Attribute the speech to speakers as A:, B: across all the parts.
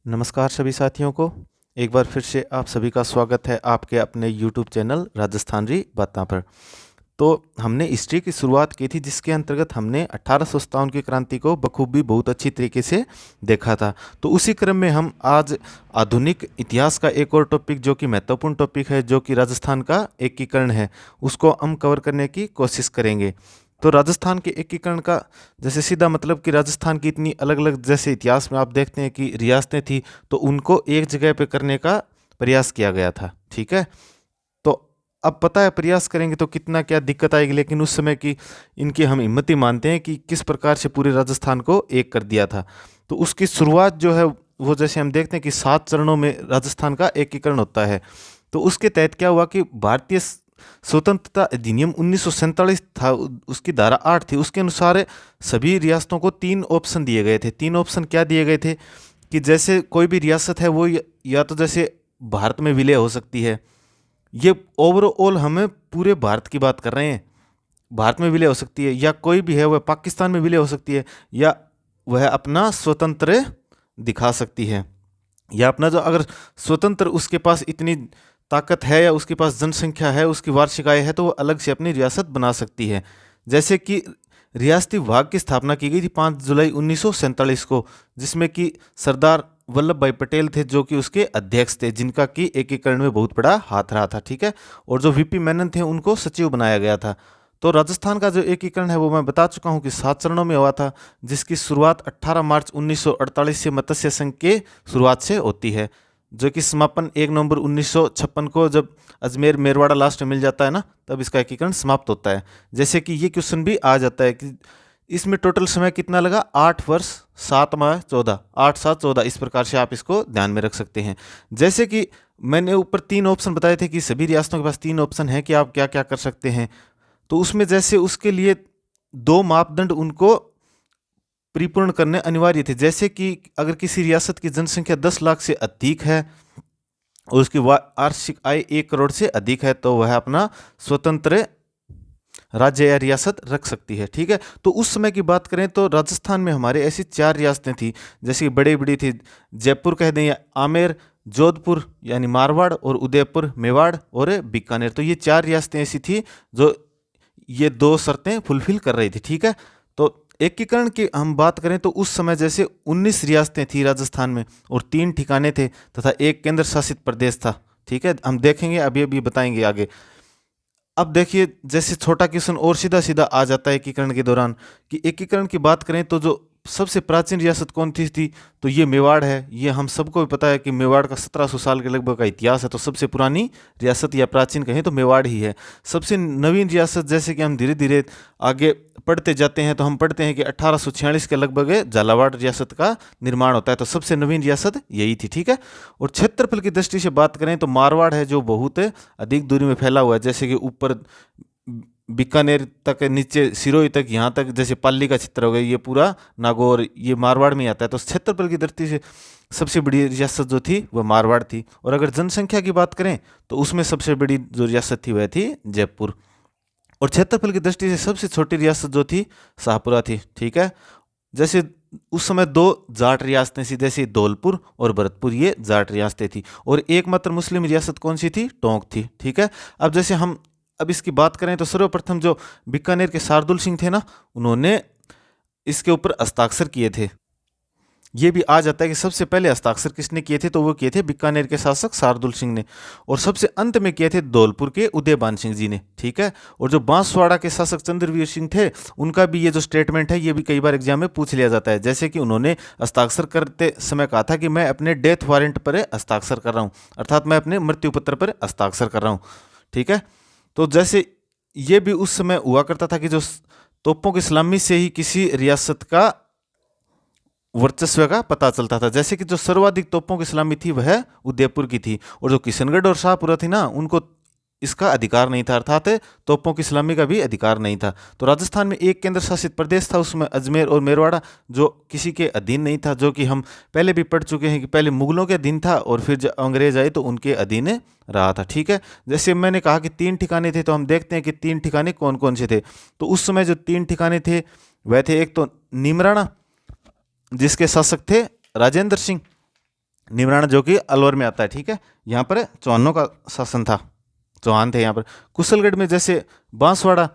A: नमस्कार सभी साथियों को। एक बार फिर से आप सभी का स्वागत है आपके अपने YouTube चैनल राजस्थान री बातां पर। तो हमने हिस्ट्री की शुरुआत की थी जिसके अंतर्गत हमने 1857 की क्रांति को बखूबी बहुत अच्छी तरीके से देखा था। तो उसी क्रम में हम आज आधुनिक इतिहास का एक और टॉपिक जो कि महत्वपूर्ण टॉपिक है, जो कि राजस्थान का एकीकरण है, उसको हम कवर करने की कोशिश करेंगे। तो राजस्थान के एकीकरण का जैसे सीधा मतलब कि राजस्थान की इतनी अलग अलग, जैसे इतिहास में आप देखते हैं कि रियासतें थी तो उनको एक जगह पे करने का प्रयास किया गया था। ठीक है, तो अब पता है प्रयास करेंगे तो कितना क्या दिक्कत आएगी, लेकिन उस समय की इनकी हम हिम्मत ही मानते हैं कि किस प्रकार से पूरे राजस्थान को एक कर दिया था। तो उसकी शुरुआत जो है वो जैसे हम देखते हैं कि 7 चरणों में राजस्थान का एकीकरण होता है। तो उसके तहत क्या हुआ कि भारतीय स्वतंत्रता अधिनियम 1947 था, उसकी धारा 8 थी, उसके अनुसार सभी रियासतों को 3 ऑप्शन दिए गए थे। 3 ऑप्शन क्या दिए गए थे कि जैसे कोई भी रियासत है वो या तो जैसे भारत में विलय हो सकती है, ये ओवरऑल हमें पूरे भारत की बात कर रहे हैं, भारत में विलय हो सकती है, या कोई भी है वह पाकिस्तान में विलय हो सकती है, या वह अपना स्वतंत्र दिखा सकती है, या अपना जो अगर स्वतंत्र उसके पास इतनी ताकत है या उसके पास जनसंख्या है, उसकी वार्षिक आय है, तो वो अलग से अपनी रियासत बना सकती है। जैसे कि रियासती विभाग की स्थापना की गई थी 5 जुलाई 1947 को, जिसमें कि सरदार वल्लभ भाई पटेल थे जो कि उसके अध्यक्ष थे, जिनका कि एकीकरण में बहुत बड़ा हाथ रहा था। ठीक है, और जो वीपी मेनन थे उनको सचिव बनाया गया था। तो राजस्थान का जो एकीकरण है वो मैं बता चुका हूँ कि 7 चरणों में हुआ था, जिसकी शुरुआत 18 मार्च 1948 से मत्स्य संघ के शुरुआत से होती है, जो कि समापन 1 नवंबर 1956 को, जब अजमेर मेरवाड़ा लास्ट में मिल जाता है ना, तब इसका एकीकरण समाप्त होता है। जैसे कि ये क्वेश्चन भी आ जाता है कि इसमें टोटल समय कितना लगा, 8 वर्ष 7 माह 14, 8 7 14, इस प्रकार से आप इसको ध्यान में रख सकते हैं। जैसे कि मैंने ऊपर 3 ऑप्शन बताए थे कि सभी रियासतों के पास 3 ऑप्शन है कि आप क्या क्या कर सकते हैं। तो उसमें जैसे उसके लिए 2 मापदंड उनको परिपूर्ण करने अनिवार्य थे। जैसे कि अगर किसी रियासत की जनसंख्या 10 लाख से अधिक है और उसकी वार्षिक आय 1 करोड़ से अधिक है, तो वह अपना स्वतंत्र राज्य या रियासत रख सकती है। ठीक है, तो उस समय की बात करें तो राजस्थान में हमारे ऐसी 4 रियासतें थी, जैसे कि बड़ी बड़ी थी, जयपुर कह दें या आमेर, जोधपुर यानी मारवाड़, और उदयपुर मेवाड़, और बीकानेर। तो ये 4 रियासतें ऐसी थी जो ये 2 शर्तें फुलफिल कर रही थी। ठीक है, तो एकीकरण की हम बात करें तो उस समय जैसे 19 रियासतें थी राजस्थान में, और 3 ठिकाने थे तथा एक केंद्र शासित प्रदेश था। ठीक है, हम देखेंगे अभी अभी बताएंगे आगे। अब देखिए जैसे छोटा क्वेश्चन और सीधा सीधा आ जाता है एकीकरण के दौरान, कि एकीकरण की बात करें तो जो सबसे प्राचीन रियासत कौन थी, तो ये मेवाड़ है। ये हम सबको भी पता है कि मेवाड़ का 1700 साल के लगभग का इतिहास है, तो सबसे पुरानी रियासत या प्राचीन कहें तो मेवाड़ ही है। सबसे नवीन रियासत, जैसे कि हम धीरे धीरे आगे पढ़ते जाते हैं तो हम पढ़ते हैं कि 1846 के लगभग झालावाड़ रियासत का निर्माण होता है, तो सबसे नवीन रियासत यही थी। ठीक है, और क्षेत्रफल की दृष्टि से बात करें तो मारवाड़ है जो बहुत अधिक दूरी में फैला हुआ है, जैसे कि ऊपर बीकानेर तक, नीचे सिरोही तक, यहाँ तक जैसे पाली का क्षेत्र हो गया, ये पूरा नागौर, ये मारवाड़ में आता है। तो क्षेत्रफल की दृष्टि से सबसे बड़ी रियासत जो थी वह मारवाड़ थी। और अगर जनसंख्या की बात करें तो उसमें सबसे बड़ी जो रियासत थी वह थी जयपुर। और क्षेत्रफल की दृष्टि से सबसे छोटी रियासत जो थी शाहपुरा थी। ठीक है, जैसे उस समय 2 जाट रियासतें थी, जैसे धौलपुर और भरतपुर, ये जाट रियासतें थी। और एकमात्र मुस्लिम रियासत कौन सी थी, टोंक थी। ठीक है, अब जैसे हम अब इसकी बात करें तो सर्वप्रथम जो बीकानेर के शार्दुल सिंह थे ना, उन्होंने इसके ऊपर हस्ताक्षर किए थे। ये भी आ जाता है कि सबसे पहले हस्ताक्षर किसने किए थे, तो वो किए थे बीकानेर के शासक शार्दुल सिंह ने, और सबसे अंत में किए थे धौलपुर के उदयभान सिंह जी ने। ठीक है, और जो बांसवाड़ा के शासक चंद्रवीर सिंह थे, उनका भी ये जो स्टेटमेंट है ये भी कई बार एग्जाम में पूछ लिया जाता है। जैसे कि उन्होंने हस्ताक्षर करते समय कहा था कि मैं अपने डेथ वारंट पर हस्ताक्षर कर रहा हूँ, अर्थात मैं अपने मृत्यु पत्र पर हस्ताक्षर कर रहा हूँ। ठीक है, तो जैसे ये भी उस समय हुआ करता था कि जो तोपों की सलामी से ही किसी रियासत का वर्चस्व का पता चलता था। जैसे कि जो सर्वाधिक तोपों की सलामी थी वह उदयपुर की थी, और जो किशनगढ़ और शाहपुरा थी ना, उनको इसका अधिकार नहीं था, अर्थात तोपों की सलामी का भी अधिकार नहीं था। तो राजस्थान में एक केंद्र शासित प्रदेश था, उसमें अजमेर और मेरवाड़ा, जो किसी के अधीन नहीं था, जो कि हम पहले भी पढ़ चुके हैं कि पहले मुगलों के अधीन था और फिर जब अंग्रेज आए तो उनके अधीन रहा था। ठीक है, जैसे मैंने कहा कि 3 ठिकाने थे, तो हम देखते हैं कि 3 ठिकाने कौन कौन से थे। तो उस समय जो 3 ठिकाने थे वह थे, एक तो नीमराणा जिसके शासक थे राजेंद्र सिंह, निमराना जो कि अलवर में आता है, ठीक है। यहाँ पर चौहानों का शासन था, चौहान थे यहाँ पर। कुशलगढ़ में जैसे बांसवाड़ा,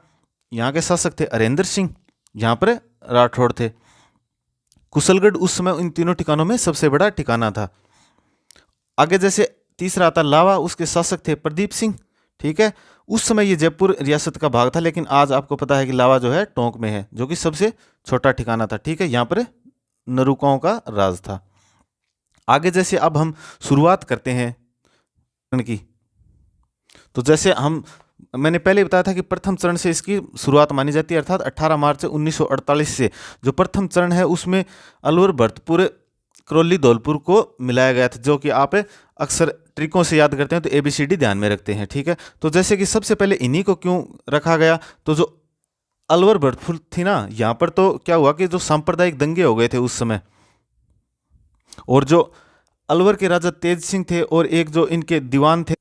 A: यहाँ के शासक थे हरेंद्र सिंह, यहाँ पर राठौड़ थे। कुशलगढ़ उस समय इन तीनों ठिकानों में सबसे बड़ा ठिकाना था। आगे जैसे तीसरा आता लावा, उसके शासक थे प्रदीप सिंह, ठीक है। उस समय ये जयपुर रियासत का भाग था, लेकिन आज आपको पता है कि लावा जो है टोंक में है, जो कि सबसे छोटा ठिकाना था, ठीक है। यहाँ पर नरुकाओं का राज था। आगे जैसे अब हम शुरुआत करते हैं की, तो जैसे मैंने पहले बताया था कि प्रथम चरण से इसकी शुरुआत मानी जाती है, अर्थात 18 मार्च 1948 से जो प्रथम चरण है उसमें अलवर, भरतपुर, करौली, धौलपुर को मिलाया गया था, जो कि आप अक्सर ट्रिकों से याद करते हैं तो ABCD ध्यान में रखते हैं, ठीक है। तो जैसे कि सबसे पहले इन्हीं को क्यों रखा गया, तो जो अलवर भरतपुर थी ना, यहाँ पर तो क्या हुआ कि जो सांप्रदायिक दंगे हो गए थे उस समय, और जो अलवर के राजा तेज सिंह थे और एक जो इनके दीवान थे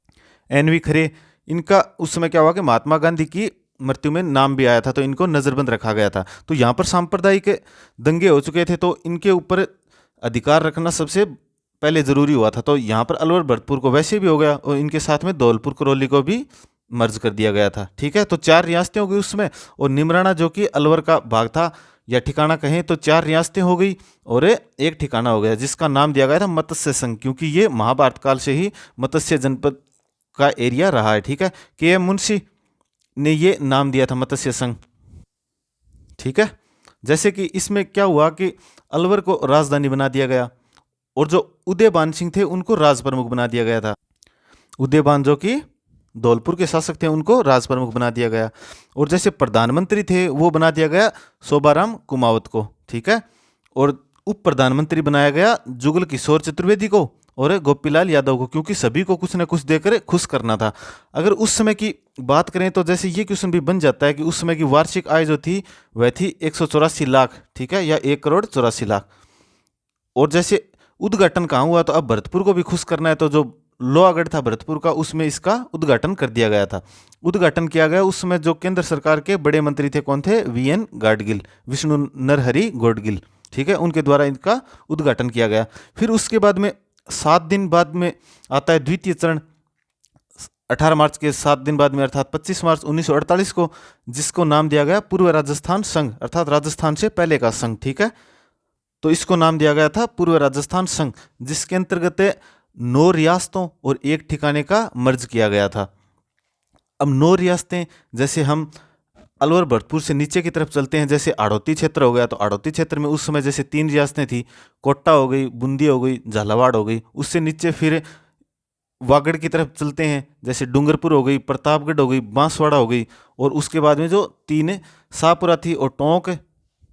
A: NV खरे, इनका उस समय क्या हुआ कि महात्मा गांधी की मृत्यु में नाम भी आया था, तो इनको नजरबंद रखा गया था। तो यहाँ पर सांप्रदायिक दंगे हो चुके थे, तो इनके ऊपर अधिकार रखना सबसे पहले जरूरी हुआ था। तो यहाँ पर अलवर भरतपुर को वैसे भी हो गया, और इनके साथ में धौलपुर, करौली को भी मर्ज कर दिया गया था, ठीक है। तो 4 रियासतें हो गई उसमें, और निमराना जो कि अलवर का भाग था या ठिकाना कहें तो 4 रियासतें हो गई, और एक ठिकाना हो गया जिसका नाम दिया गया था मत्स्य संघ, क्योंकि ये महाभारत काल से ही मत्स्य जनपद का एरिया रहा है, ठीक है। KM मुंशी ने ये नाम दिया था मत्स्य संघ, ठीक है। जैसे कि इसमें क्या हुआ कि अलवर को राजधानी बना दिया गया, और जो उदयबान सिंह थे उनको राज प्रमुख बना दिया गया था। उदयबान जो कि धौलपुर के शासक थे उनको राज प्रमुख बना दिया गया, और जैसे प्रधानमंत्री थे वो बना दिया गया शोभाराम कुमावत को, ठीक है। और उप प्रधानमंत्री बनाया गया जुगल किशोर चतुर्वेदी को और गोपीलाल यादव को, क्योंकि सभी को कुछ न कुछ देकर खुश करना था। अगर उस समय की बात करें तो जैसे ये क्वेश्चन भी बन जाता है कि उस समय की वार्षिक आय जो थी वह थी 184 लाख, ठीक है, या 1 करोड़ 84 लाख। और जैसे उद्घाटन कहाँ हुआ, तो अब भरतपुर को भी खुश करना है, तो जो लोहागढ़ था भरतपुर का उसमें इसका उद्घाटन कर दिया गया था। उद्घाटन किया गया उस समय जो केंद्र सरकार के बड़े मंत्री थे, कौन थे, VN गाडगिल, विष्णु नरहरि गोडगिल, ठीक है, उनके द्वारा इनका उद्घाटन किया गया। फिर उसके बाद में 7 दिन बाद में आता है द्वितीय चरण, 18 मार्च के 7 दिन बाद में, अर्थात 25 मार्च 1948 को, जिसको नाम दिया गया पूर्व राजस्थान संघ, अर्थात राजस्थान से पहले का संघ, ठीक है। तो इसको नाम दिया गया था पूर्व राजस्थान संघ, जिसके अंतर्गत 9 रियासतों और एक ठिकाने का मर्ज किया गया था। अब 9 रियासतें, जैसे हम अलवर भरतपुर से नीचे की तरफ चलते हैं, जैसे आड़ौती क्षेत्र हो गया, तो आड़ौती क्षेत्र में उस समय जैसे 3 रियासतें थी, कोटा हो गई, बूंदी हो गई, झालावाड़ हो गई। उससे नीचे फिर वागड़ की तरफ चलते हैं, जैसे डूंगरपुर हो गई, प्रतापगढ़ हो गई, बांसवाड़ा हो गई, और उसके बाद में जो 3 शाहपुरा थी और टोंक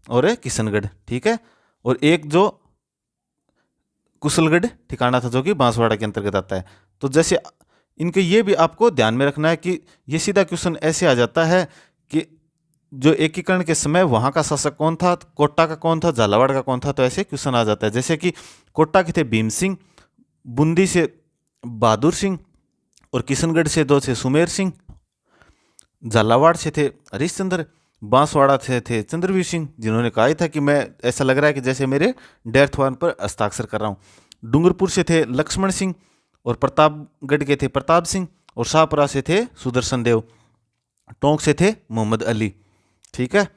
A: और किशनगढ़, ठीक है। और एक जो कुशलगढ़ ठिकाना था जो कि बांसवाड़ा के अंतर्गत आता है। तो जैसे इनके ये भी आपको ध्यान में रखना है कि ये सीधा क्वेश्चन ऐसे आ जाता है कि जो एकीकरण के समय वहाँ का शासक कौन था, कोटा का कौन था, झालावाड़ का कौन था, तो ऐसे क्वेश्चन आ जाता है। जैसे कि कोटा के थे भीम सिंह, बूंदी से बहादुर सिंह, और किशनगढ़ से 2 थे सुमेर सिंह, झालावाड़ से थे हरिश्चंद्र, बांसवाड़ा से थे चंद्रवीर सिंह, जिन्होंने कहा था कि मैं, ऐसा लग रहा है कि जैसे मेरे डेथ वारंट पर हस्ताक्षर कर रहा हूँ। डूंगरपुर से थे लक्ष्मण सिंह, और प्रतापगढ़ के थे प्रताप सिंह, और शाहपुरा से थे सुदर्शन देव, टोंक से थे मोहम्मद अली, ठीक है।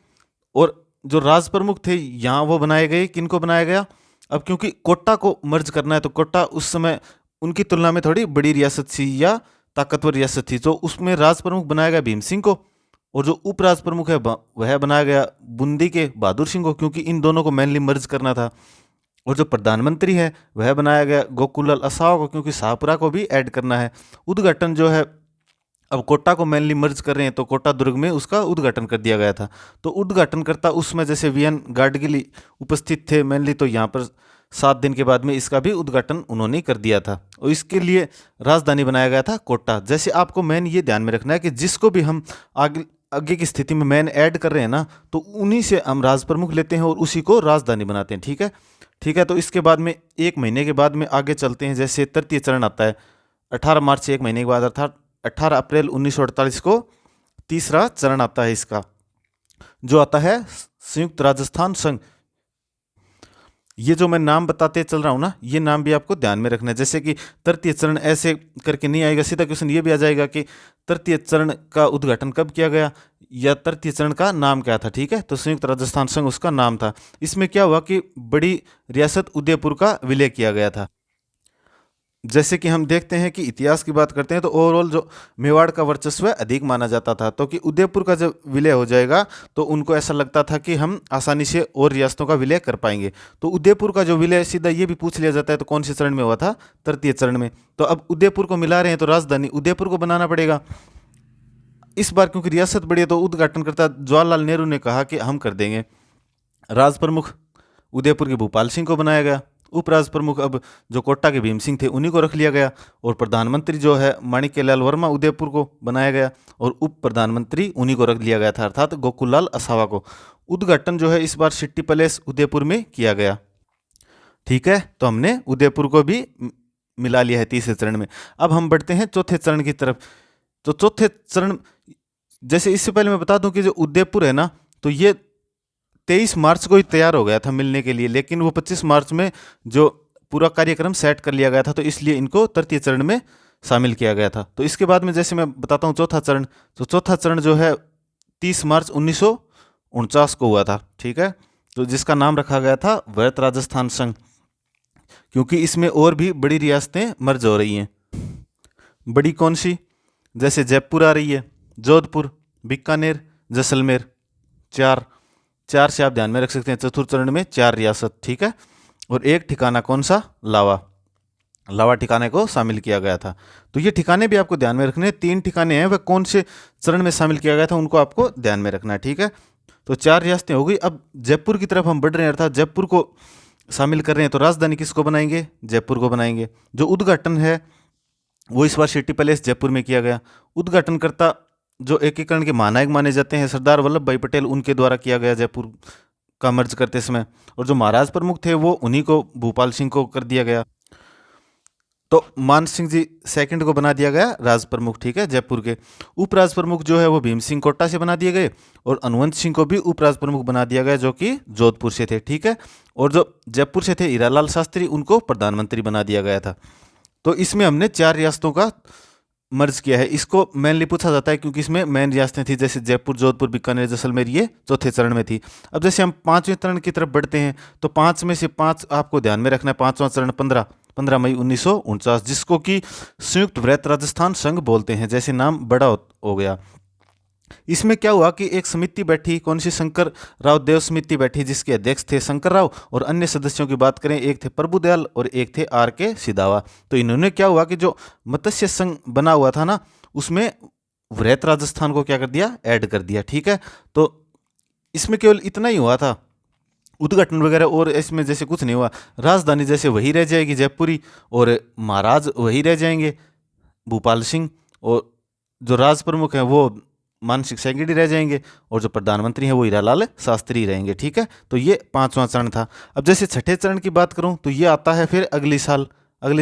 A: और जो राज प्रमुख थे यहाँ वो बनाए गए, किनको बनाया गया, अब क्योंकि कोटा को मर्ज करना है, तो कोटा उस समय उनकी तुलना में थोड़ी बड़ी रियासत थी या ताकतवर रियासत थी, तो उसमें राज प्रमुख बनाया गया भीम सिंह को, और जो उपराज प्रमुख है वह बनाया गया बूंदी के बहादुर सिंह को, क्योंकि इन दोनों को मेनली मर्ज करना था। और जो प्रधानमंत्री है वह बनाया गया गोकुलाल असाव को, क्योंकि शाहपुरा को भी ऐड करना है। उद्घाटन जो है, अब कोटा को मेनली मर्ज कर रहे हैं, तो कोटा दुर्ग में उसका उद्घाटन कर दिया गया था। तो उद्घाटन करता उसमें जैसे VN गाडगिल उपस्थित थे मेनली, तो यहाँ पर 7 दिन के बाद में इसका भी उद्घाटन उन्होंने कर दिया था, और इसके लिए राजधानी बनाया गया था कोटा। जैसे आपको मेन ये ध्यान में रखना है कि जिसको भी हम आगे की स्थिति में मैन ऐड कर रहे हैं ना, तो उन्हीं से हम राज प्रमुख लेते हैं और उसी को राजधानी बनाते हैं, ठीक है, ठीक है। तो इसके बाद में 1 महीने के बाद में आगे चलते हैं, जैसे तृतीय चरण आता है 18 मार्च से 1 महीने के बाद, अर्थात 18 अप्रैल 1948 को तीसरा चरण आता है इसका, जो आता है संयुक्त राजस्थान संघ। ये जो मैं नाम बताते चल रहा हूँ ना, ये नाम भी आपको ध्यान में रखना है। जैसे कि तृतीय चरण ऐसे करके नहीं आएगा, सीधा क्वेश्चन ये भी आ जाएगा कि तृतीय चरण का उद्घाटन कब किया गया या तृतीय चरण का नाम क्या था। ठीक है, तो संयुक्त राजस्थान संघ उसका नाम था। इसमें क्या हुआ कि बड़ी रियासत उदयपुर का विलय किया गया था। जैसे कि हम देखते हैं कि इतिहास की बात करते हैं तो ओवरऑल जो मेवाड़ का वर्चस्व अधिक माना जाता था, तो कि उदयपुर का जब विलय हो जाएगा तो उनको ऐसा लगता था कि हम आसानी से और रियासतों का विलय कर पाएंगे। तो उदयपुर का जो विलय सीधा ये भी पूछ लिया जाता है तो कौन से चरण में हुआ था, तृतीय चरण में। तो अब उदयपुर को मिला रहे हैं तो राजधानी उदयपुर को बनाना पड़ेगा। इस बार क्योंकि रियासत बड़ी है तो उद्घाटनकर्ता जवाहरलाल नेहरू ने कहा कि हम कर देंगे। राज प्रमुख उदयपुर के भूपाल सिंह को बनाया गया। उपराज प्रमुख अब जो कोटा के भीम सिंह थे उन्हीं को रख लिया गया। और प्रधानमंत्री जो है माणिक्यलाल वर्मा उदयपुर को बनाया गया और उप प्रधानमंत्री उन्हीं को रख लिया गया था, अर्थात गोकुललाल असावा को। उद्घाटन जो है इस बार सिटी पैलेस उदयपुर में किया गया। ठीक है, तो हमने उदयपुर को भी मिला लिया है तीसरे चरण में। अब हम बढ़ते हैं चौथे चरण की तरफ। तो चौथे चरण, जैसे इससे पहले मैं बता दूं कि जो उदयपुर है ना, तो ये 23 मार्च को ही तैयार हो गया था मिलने के लिए, लेकिन वो 25 मार्च में जो पूरा कार्यक्रम सेट कर लिया गया था, तो इसलिए इनको तृतीय चरण में शामिल किया गया था। तो इसके बाद में जैसे मैं बताता हूँ चौथा चरण, तो चौथा चरण जो है 30 मार्च 1949 को हुआ था। ठीक है, तो जिसका नाम रखा गया था वृहत राजस्थान संघ, क्योंकि इसमें और भी बड़ी रियासतें मर्ज हो रही हैं। बड़ी कौन सी, जैसे जयपुर आ रही है, जोधपुर, बीकानेर, जैसलमेर। चार चार से आप ध्यान में रख सकते हैं, चतुर्थ चरण में 4 रियासत। ठीक है, और एक ठिकाना कौन सा, लावा ठिकाने को शामिल किया गया था। तो ये ठिकाने भी आपको ध्यान में रखने हैं। 3 ठिकाने हैं, वह कौन से चरण में शामिल किया गया था उनको आपको ध्यान में रखना है। ठीक है, तो 4 रियासतें हो गई। अब जयपुर की तरफ हम बढ़ रहे हैं, अर्थात जयपुर को शामिल कर रहे हैं। तो राजधानी किसको बनाएंगे, जयपुर को बनाएंगे। जो उद्घाटन है वो इस बार सिटी पैलेस जयपुर में किया गया। उद्घाटनकर्ता जो एकीकरण के महानायक माने जाते हैं सरदार वल्लभ भाई पटेल, उनके द्वारा किया गया जयपुर का मर्ज करते समय। और जो महाराज प्रमुख थे वो उन्हीं को भूपाल सिंह को कर दिया गया। तो मान सिंह जी सेकंड को बना दिया गया राज प्रमुख। ठीक है, जयपुर के उपराज प्रमुख जो है वो भीम सिंह कोटा से बना दिए गए, और अनुवंत सिंह को भी उपराज प्रमुख बना दिया गया जो कि जोधपुर से थे। ठीक है, और जो जयपुर से थे हीरालाल शास्त्री, उनको प्रधानमंत्री बना दिया गया था। तो इसमें हमने 4 रियासतों का मर्ज किया है। इसको मेनली पूछा जाता है क्योंकि इसमें मेन रियासतें थी, जैसे जयपुर, जोधपुर, बीकानेर, जैसलमेर, ये चौथे चरण में थी। अब जैसे हम 5वें चरण की तरफ बढ़ते हैं तो 5 में से 5 आपको ध्यान में रखना है। 5वां चरण 15 मई 1949, जिसको कि संयुक्त वृहत राजस्थान संघ बोलते हैं, जैसे नाम बड़ा हो गया। इसमें क्या हुआ कि एक समिति बैठी, कौन सी, शंकर राव देव समिति बैठी, जिसके अध्यक्ष थे शंकर राव, और अन्य सदस्यों की बात करें एक थे प्रभुदयाल और एक थे आर के सिदावा। तो इन्होंने क्या हुआ कि जो मत्स्य संघ बना हुआ था ना, उसमें वृहत राजस्थान को क्या कर दिया, ऐड कर दिया। ठीक है, तो इसमें केवल इतना ही हुआ था, उद्घाटन वगैरह और इसमें जैसे कुछ नहीं हुआ। राजधानी जैसे वही रह जाएगी जयपुरी, और महाराज वही रह जाएंगे भूपाल सिंह, और जो राज प्रमुख हैं वो मानसिक सैगड़ी रह जाएंगे, और जो प्रधानमंत्री हैं वो हीरालाल शास्त्री रहेंगे। ठीक है, तो ये 5वां चरण था। अब जैसे छठे चरण की बात करूं तो ये आता है फिर अगले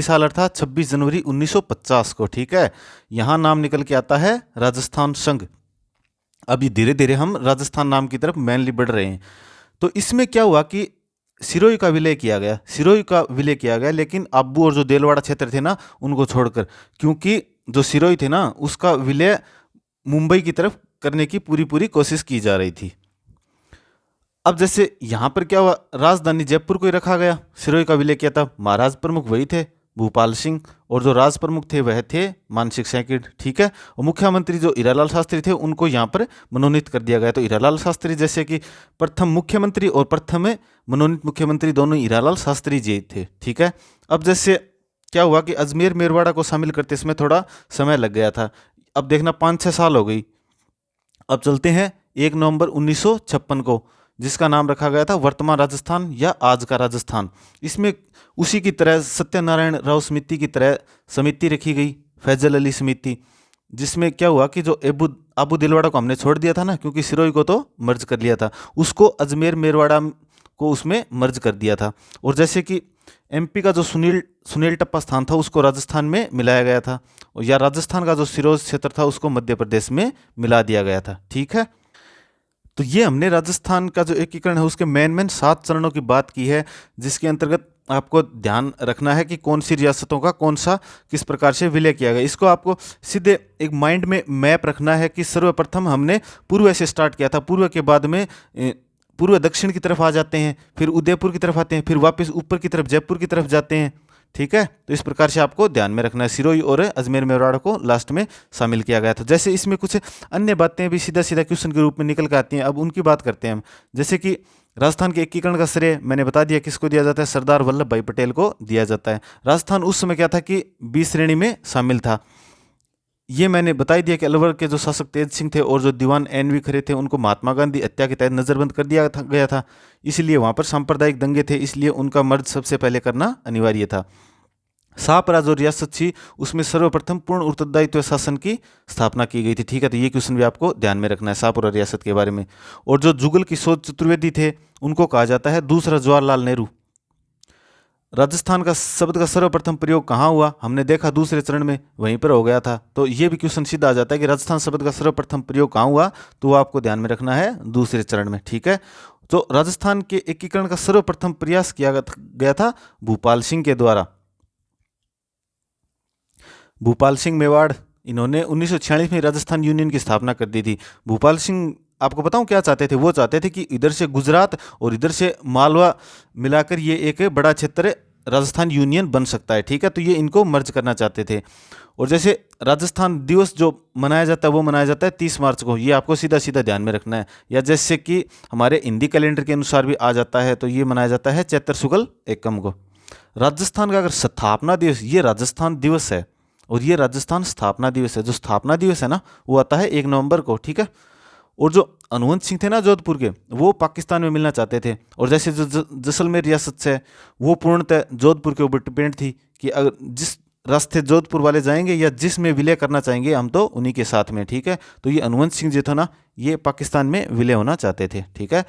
A: साल अर्थात 26 जनवरी 1950 को। ठीक है, यहाँ नाम निकल के आता है राजस्थान संघ। अभी धीरे धीरे हम राजस्थान नाम की तरफ मेनली बढ़ रहे हैं। तो इसमें क्या हुआ कि सिरोही का विलय किया गया, लेकिन आबू और जो देलवाड़ा क्षेत्र थे ना उनको छोड़कर, क्योंकि जो सिरोही थे ना उसका विलय मुंबई की तरफ करने की पूरी कोशिश की जा रही थी। अब जैसे यहां पर क्या हुआ, राजधानी जयपुर को ही रखा गया, सिरोही का विलय किया था। महाराज प्रमुख वही थे भूपाल सिंह, और जो राज प्रमुख थे वह थे मानसिक सैकिड़। ठीक है, और मुख्यमंत्री जो हीरालाल शास्त्री थे उनको यहाँ पर मनोनीत कर दिया गया। तो हीरालाल शास्त्री जैसे कि प्रथम मुख्यमंत्री और प्रथम मनोनीत मुख्यमंत्री दोनों हीरालाल शास्त्री जी थे। ठीक है, अब जैसे क्या हुआ कि अजमेर मेरवाड़ा को शामिल करते इसमें थोड़ा समय लग गया था। अब देखना 5-6 साल हो गई। अब चलते हैं 1 नवंबर 1956 को, जिसका नाम रखा गया था वर्तमान राजस्थान या आज का राजस्थान। इसमें उसी की तरह सत्यनारायण राव समिति की तरह समिति रखी गई, फैजल अली समिति, जिसमें क्या हुआ कि जो आबू दिलवाड़ा को हमने छोड़ दिया था ना, क्योंकि सिरोही को तो मर्ज कर लिया था, उसको अजमेर मेरवाड़ा को उसमें मर्ज कर दिया था। और जैसे कि एमपी का जो सुनील टप्पा स्थान था उसको राजस्थान में मिलाया गया था, या राजस्थान का जो सिरोही क्षेत्र था उसको मध्य प्रदेश में मिला दिया गया था। ठीक है, तो ये हमने राजस्थान का जो एकीकरण है उसके मेन 7 चरणों की बात की है, जिसके अंतर्गत आपको ध्यान रखना है कि कौन सी रियासतों का कौन सा किस प्रकार से विलय किया गया। इसको आपको सीधे एक माइंड में मैप रखना है कि सर्वप्रथम हमने पूर्व से स्टार्ट किया था, पूर्व के बाद में पूर्व दक्षिण की तरफ आ जाते हैं, फिर उदयपुर की तरफ आते हैं, फिर वापस ऊपर की तरफ जयपुर की तरफ जाते हैं। ठीक है, तो इस प्रकार से आपको ध्यान में रखना है। सिरोही और अजमेर मेवाड़ को लास्ट में शामिल किया गया था। जैसे इसमें कुछ अन्य बातें भी सीधा सीधा क्वेश्चन के रूप में निकल कर आती हैं, अब उनकी बात करते हैं हम। जैसे कि राजस्थान के एकीकरण का श्रेय मैंने बता दिया किसको दिया जाता है, सरदार वल्लभ भाई पटेल को दिया जाता है। राजस्थान उस समय क्या था कि 20 श्रेणी में शामिल था। ये मैंने बता ही दिया कि अलवर के जो शासक तेज सिंह थे और जो दीवान एन.वी. खरे थे उनको महात्मा गांधी हत्या के तहत नजरबंद कर दिया गया था, इसलिए वहां पर सांप्रदायिक दंगे थे, इसलिए उनका मर्ज सबसे पहले करना अनिवार्य था। शाहपरा जो रियासत थी उसमें सर्वप्रथम पूर्ण उत्तरदायित्व शासन की स्थापना की गई थी। ठीक है, तो ये क्वेश्चन भी आपको ध्यान में रखना है शाहपुरा रियासत के बारे में। और जो जुगल किशोर चतुर्वेदी थे उनको कहा जाता है दूसरा जवाहरलाल नेहरू। राजस्थान का शब्द का सर्वप्रथम प्रयोग कहाँ हुआ, हमने देखा दूसरे चरण में वहीं पर हो गया था। तो ये भी क्वेश्चन सीधा आ जाता है कि राजस्थान शब्द का सर्वप्रथम प्रयोग कहाँ हुआ, तो वो आपको ध्यान में रखना है दूसरे चरण में। ठीक है, तो राजस्थान के एकीकरण का सर्वप्रथम प्रयास किया गया था भूपाल सिंह के द्वारा। भूपाल सिंह मेवाड़, इन्होंने 1946 में राजस्थान यूनियन की स्थापना कर दी थी। भूपाल सिंह आपको बताऊं क्या चाहते थे, वो चाहते थे कि इधर से गुजरात और इधर से मालवा मिलाकर ये एक बड़ा क्षेत्र राजस्थान यूनियन बन सकता है। ठीक है, तो ये इनको मर्ज करना चाहते थे। और जैसे राजस्थान दिवस जो मनाया जाता है वो मनाया जाता है 30 मार्च को, ये आपको सीधा सीधा ध्यान में रखना है। या जैसे कि हमारे हिंदी कैलेंडर के अनुसार भी आ जाता है, तो ये मनाया जाता है चैत्र शुक्ल एकम को। राजस्थान का अगर स्थापना दिवस, ये राजस्थान दिवस है और ये राजस्थान स्थापना दिवस है। जो स्थापना दिवस है ना वो आता है 1 नवंबर को। ठीक है, और जो हनुवंत सिंह थे ना जोधपुर के, वो पाकिस्तान में मिलना चाहते थे। और जैसे जो जैसलमेर रियासत है वो पूर्णतः जोधपुर के ऊपर डिपेंड थी कि अगर जिस रास्ते जोधपुर वाले जाएंगे या जिसमें विलय करना चाहेंगे हम तो उन्हीं के साथ में। ठीक है, तो ये हनुवंत सिंह जो था ना ये पाकिस्तान में विलय होना चाहते थे। ठीक है,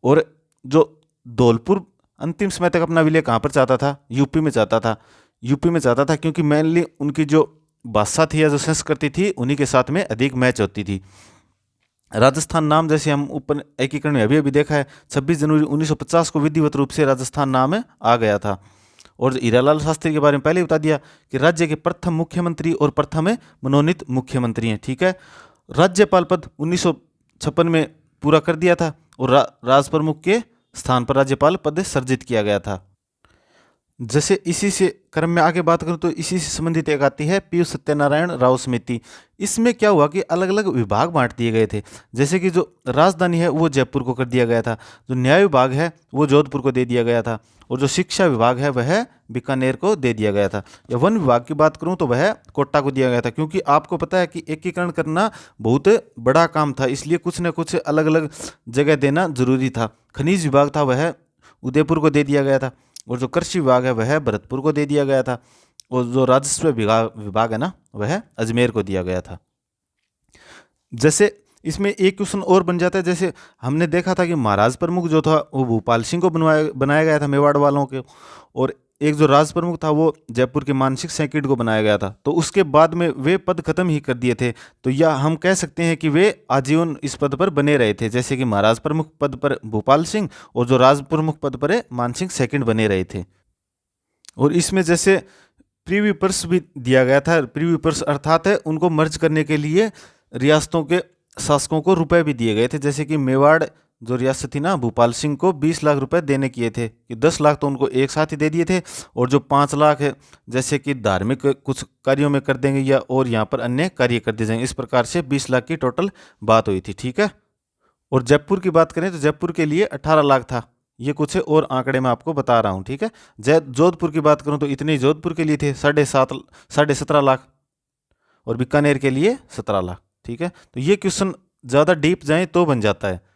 A: और जो धौलपुर अंतिम समय तक अपना विलय कहाँ पर चाहता था, यूपी में चाहता था। यूपी में चाहता था क्योंकि मेनली उनकी जो भाषा थी या जो संस्कृति थी उन्हीं के साथ में अधिक मैच होती थी। राजस्थान नाम जैसे हम ऊपर एकीकरण में अभी अभी देखा है 26 जनवरी 1950 को विधिवत रूप से राजस्थान नाम आ गया था। और हीरालाल शास्त्री के बारे में पहले ही बता दिया कि राज्य के प्रथम मुख्यमंत्री और प्रथम मनोनीत मुख्यमंत्री हैं। ठीक है, राज्यपाल पद 1956 में पूरा कर दिया था और राज प्रमुख के स्थान पर राज्यपाल पद सर्जित किया गया था। जैसे इसी से क्रम में आगे बात करूं तो इसी से संबंधित एक आती है पीयूष सत्यनारायण राव समिति। इसमें क्या हुआ कि अलग अलग विभाग बांट दिए गए थे। जैसे कि जो राजधानी है वो जयपुर को कर दिया गया था, जो न्याय विभाग है वो जोधपुर को दे दिया गया था, और जो शिक्षा विभाग है वह बीकानेर को दे दिया गया था। या वन विभाग की बात करूं तो वह कोटा को दिया गया था, क्योंकि आपको पता है कि एकीकरण करना बहुत बड़ा काम था, इसलिए कुछ न कुछ अलग अलग जगह देना जरूरी था। खनिज विभाग था वह उदयपुर को दे दिया गया था, और जो कृषि विभाग है वह भरतपुर को दे दिया गया था, और जो राजस्व विभाग है ना वह अजमेर को दिया गया था। जैसे इसमें एक क्वेश्चन और बन जाता है, जैसे हमने देखा था कि महाराज प्रमुख जो था वो भूपाल सिंह को बनाया गया था मेवाड़ वालों के, और एक जो राज प्रमुख था वो जयपुर के मानसिक सैकिड को बनाया गया था। तो उसके बाद में वे पद खत्म ही कर दिए थे, तो या हम कह सकते हैं कि वे आजीवन इस पद पर बने रहे थे। जैसे कि महाराज प्रमुख पद पर भूपाल सिंह और जो राज प्रमुख पद पर मानसिंह सैकिड बने रहे थे। और इसमें जैसे प्रीवी पर्स भी दिया गया था। प्रीवी पर्स अर्थात है उनको मर्ज करने के लिए रियासतों के शासकों को रुपए भी दिए गए थे। जैसे कि मेवाड़ जो रियासत थी ना भूपाल सिंह को 20 लाख रुपए देने किए थे, कि 10 लाख तो उनको एक साथ ही दे दिए थे, और जो 5 लाख है जैसे कि धार्मिक कुछ कार्यों में कर देंगे या और यहाँ पर अन्य कार्य कर दिए जाएंगे, इस प्रकार से 20 लाख की टोटल बात हुई थी। ठीक है, और जयपुर की बात करें तो जयपुर के लिए 18 लाख था। ये कुछ और आंकड़े मैं आपको बता रहा हूँ। ठीक है, जोधपुर की बात करूँ तो इतने ही जोधपुर के लिए थे 17.5 लाख, और बीकानेर के लिए 17 लाख। ठीक है, तो ये क्वेश्चन ज़्यादा डीप जाए तो बन जाता है।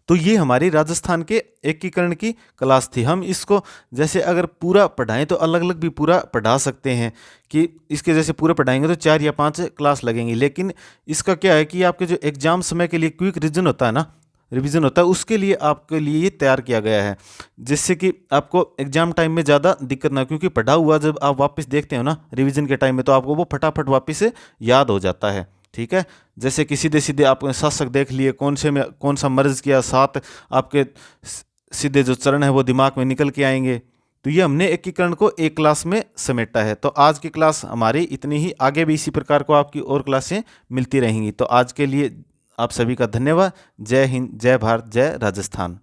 A: तो ये हमारी राजस्थान के एकीकरण की क्लास थी। हम इसको जैसे अगर पूरा पढ़ाएं तो अलग अलग भी पूरा पढ़ा सकते हैं, कि इसके जैसे पूरा पढ़ाएंगे तो 4 या 5 क्लास लगेंगी। लेकिन इसका क्या है कि आपके जो एग्जाम समय के लिए क्विक रिविजन होता है ना, रिवीजन होता है, उसके लिए आपके लिए ये तैयार किया गया है, जिससे कि आपको एग्जाम टाइम में ज़्यादा दिक्कत ना, क्योंकि पढ़ा हुआ जब आप वापस देखते हो ना रिवीजन के टाइम में तो आपको वो फटाफट वापस से याद हो जाता है। ठीक है। जैसे कि सीधे सीधे आपने शासक देख लिए, कौन से में कौन सा मर्ज किया, 7 आपके सीधे जो चरण है वो दिमाग में निकल के आएंगे। तो ये हमने एकीकरण को एक क्लास में समेटा है। तो आज की क्लास हमारी इतनी ही, आगे भी इसी प्रकार को आपकी और क्लासें मिलती रहेंगी। तो आज के लिए आप सभी का धन्यवाद। जय हिंद, जय भारत, जय राजस्थान।